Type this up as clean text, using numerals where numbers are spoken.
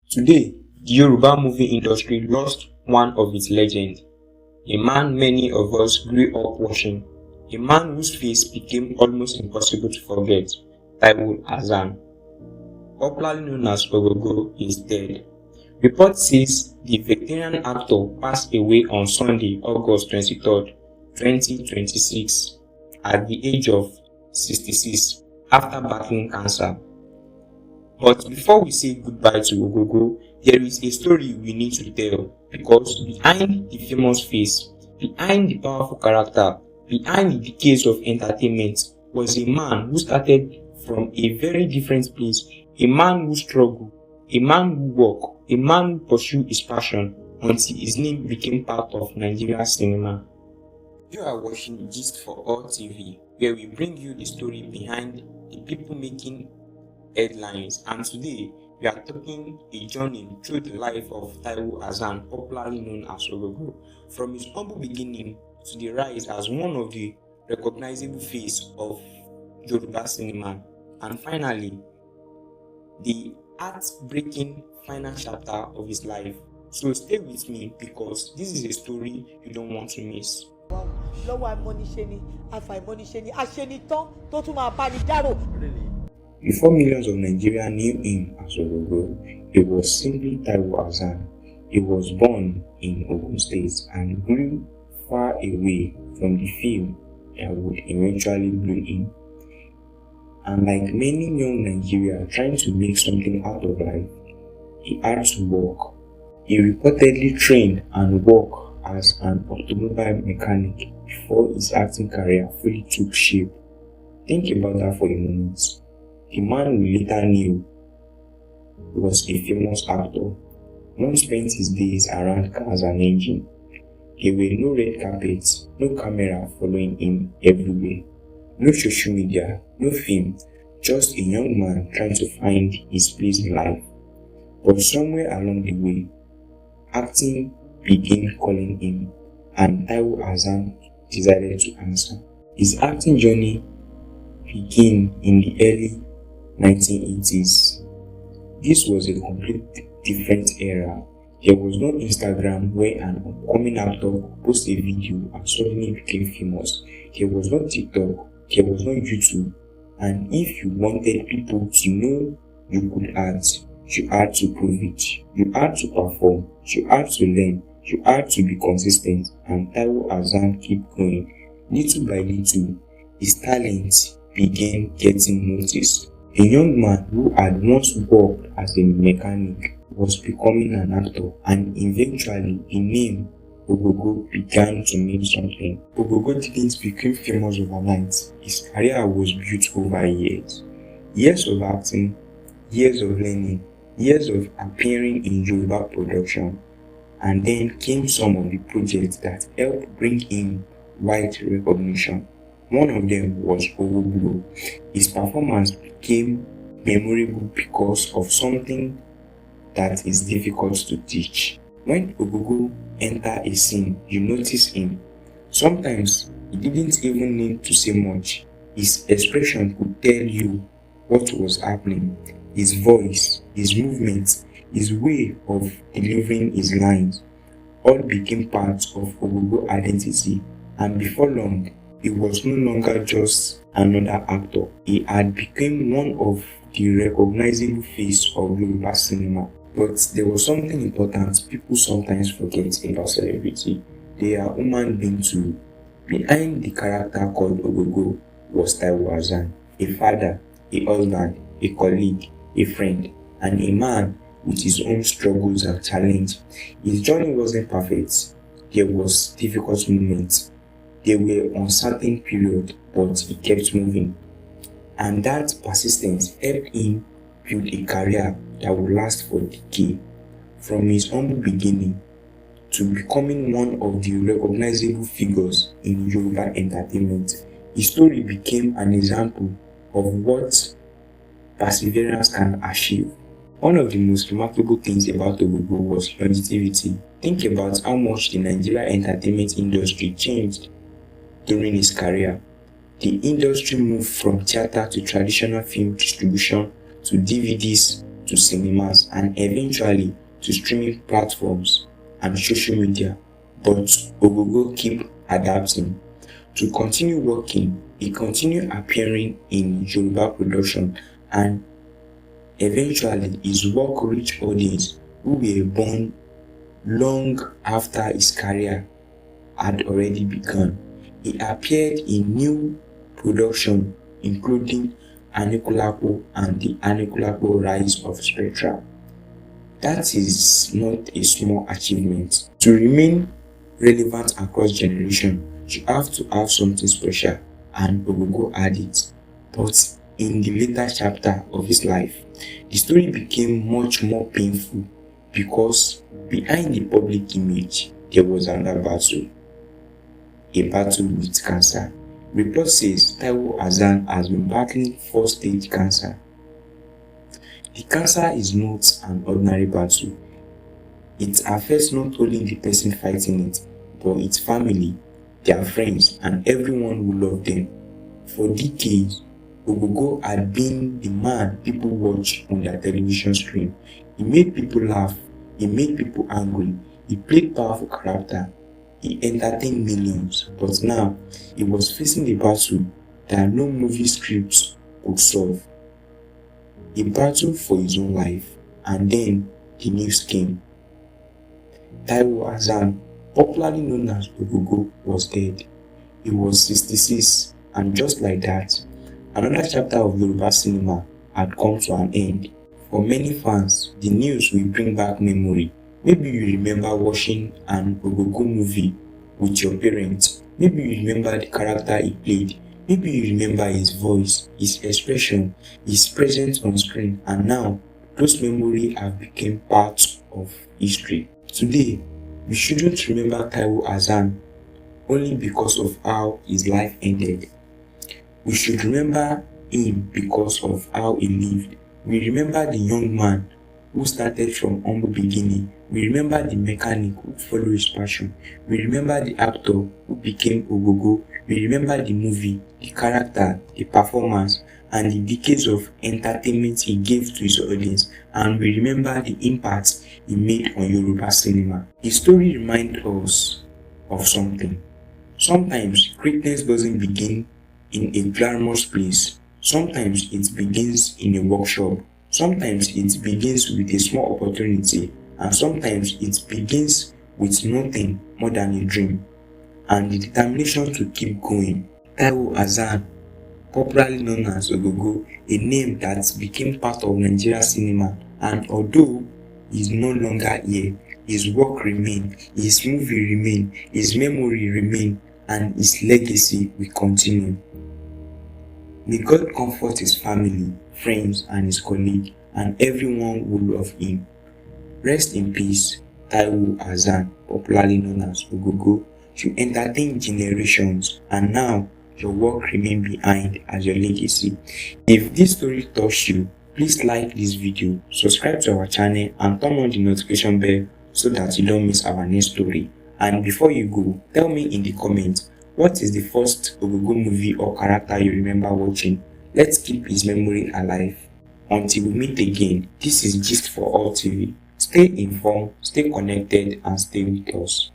Today, the Yoruba movie industry lost one of its legends, a man many of us grew up watching, a man whose face became almost impossible to forget, Taiwo Hassan, popularly known as Ogogo, is dead. Report says the veteran actor passed away on Sunday, August 23rd, 2026, at the age of 66 after battling cancer. But before we say goodbye to Ogogo, there is a story we need to tell, because behind the famous face, behind the powerful character, behind the decades of entertainment was a man who started from a very different place, a man who struggled, a man who worked, a man who pursued his passion until his name became part of Nigerian cinema. You are watching Gist for All TV, where we bring you the story behind the people making headlines, and today we are taking a journey through the life of Taiwo Hassan, popularly known as Ogogo, from his humble beginning to the rise as one of the recognizable face of Yoruba cinema, and finally the heart-breaking final chapter of his life. So stay with me, because this is a story you don't want to miss. Before millions of Nigerians knew him as Ogogo, he was simply Taiwo Hassan. He was born in Ogun State and grew far away from the fame that would eventually blow him. And like many young Nigerians trying to make something out of life, he had to work. He reportedly trained and worked as an automobile mechanic before his acting career fully took shape. Think about that for a moment. The man we later knew was a famous actor. One spent his days around cars and engines. There were no red carpets, no camera following him everywhere, no social media, no fame, just a young man trying to find his place in life. But somewhere along the way, acting began calling him, and Taiwo Hassan decided to answer. His acting journey began in the early 1980s. This was a complete different era. There was no Instagram where an upcoming actor could post a video and suddenly became famous. There was no TikTok, there was no YouTube, and if you wanted people to know you could act, you had to prove it. You had to perform, you had to learn, you had to be consistent, and Taiwo Hassan kept going. Little by little, his talent began getting noticed. A young man who had once worked as a mechanic was becoming an actor, and eventually the name Ogogo began to mean something. Ogogo didn't become famous overnight. His career was built over years. Years of acting, years of learning, years of appearing in Yoruba production, and then came some of the projects that helped bring him wide recognition. One of them was Ogogo. His performance became memorable because of something that is difficult to teach. When Ogogo enters a scene, you notice him. Sometimes he didn't even need to say much. His expression could tell you what was happening. His voice, his movements, his way of delivering his lines all became part of Ogogo's identity, and before long, he was no longer just another actor. He had become one of the recognizable face of Yoruba cinema. But there was something important people sometimes forget about celebrity. They are human beings too. Behind the character called Ogogo was Taiwo Hassan, a father, a husband, a colleague, a friend, and a man with his own struggles and challenges. His journey wasn't perfect. There was difficult moments. There were uncertain periods, but he kept moving. And that persistence helped him build a career that would last for decades. From his humble beginning to becoming one of the recognizable figures in Yoruba entertainment, his story became an example of what perseverance can achieve. One of the most remarkable things about Ogogo was longevity. Think about how much the Nigerian entertainment industry changed during his career. The industry moved from theater to traditional film distribution to DVDs to cinemas, and eventually to streaming platforms and social media. But Ogogo kept adapting. To continue working, he continued appearing in Yoruba production, and eventually his work reached audience who were born long after his career had already begun. He appeared in new production including Anikulapo and the Anikulapo Rise of Spectra. That is not a small achievement. To remain relevant across generations, you have to have something special, and Ogogo had it. But in the later chapter of his life, the story became much more painful because behind the public image, there was another battle. A battle with cancer. Report says Taiwo Hassan has been battling 4-stage cancer. The cancer is not an ordinary battle. It affects not only the person fighting it, but its family, their friends, and everyone who loved them. For decades, Ogogo had been the man people watch on their television screen. He made people laugh, he made people angry, he played powerful character, he entertained millions, but now he was facing a battle that no movie scripts could solve. He battled for his own life, and then the news came. Taiwo Hassan, popularly known as Ogogo, was dead. He was 66, and just like that, another chapter of Yoruba cinema had come to an end. For many fans, the news will bring back memory. Maybe you remember watching an Ogogo movie with your parents. Maybe you remember the character he played. Maybe you remember his voice, his expression, his presence on screen, and now those memories have become part of history. Today, we shouldn't remember Taiwo Hassan only because of how his life ended. We should remember him because of how he lived. We remember the young man who started from humble beginning. We remember the mechanic who followed his passion. We remember the actor who became Ogogo. We remember the movie, the character, the performance, and the decades of entertainment he gave to his audience. And we remember the impact he made on Yoruba cinema. His story reminds us of something. Sometimes greatness doesn't begin in a glamorous place. Sometimes it begins in a workshop. Sometimes it begins with a small opportunity, and sometimes it begins with nothing more than a dream and the determination to keep going. Taiwo Hassan, popularly known as Ogogo, a name that became part of Nigerian cinema, and although he is no longer here, his work remains, his movie remains, his memory remains, and his legacy will continue. May God comfort his family, friends, and his colleagues, and everyone who love him. Rest in peace, Taiwo Hassan, popularly known as Ogogo. You entertain generations, and now your work remains behind as your legacy. If this story touched you, please like this video, subscribe to our channel, and turn on the notification bell so that you don't miss our next story. And before you go, tell me in the comments, what is the first Ogogo movie or character you remember watching? Let's keep his memory alive. Until we meet again, this is Gist for All TV. Stay informed, stay connected, and stay with us.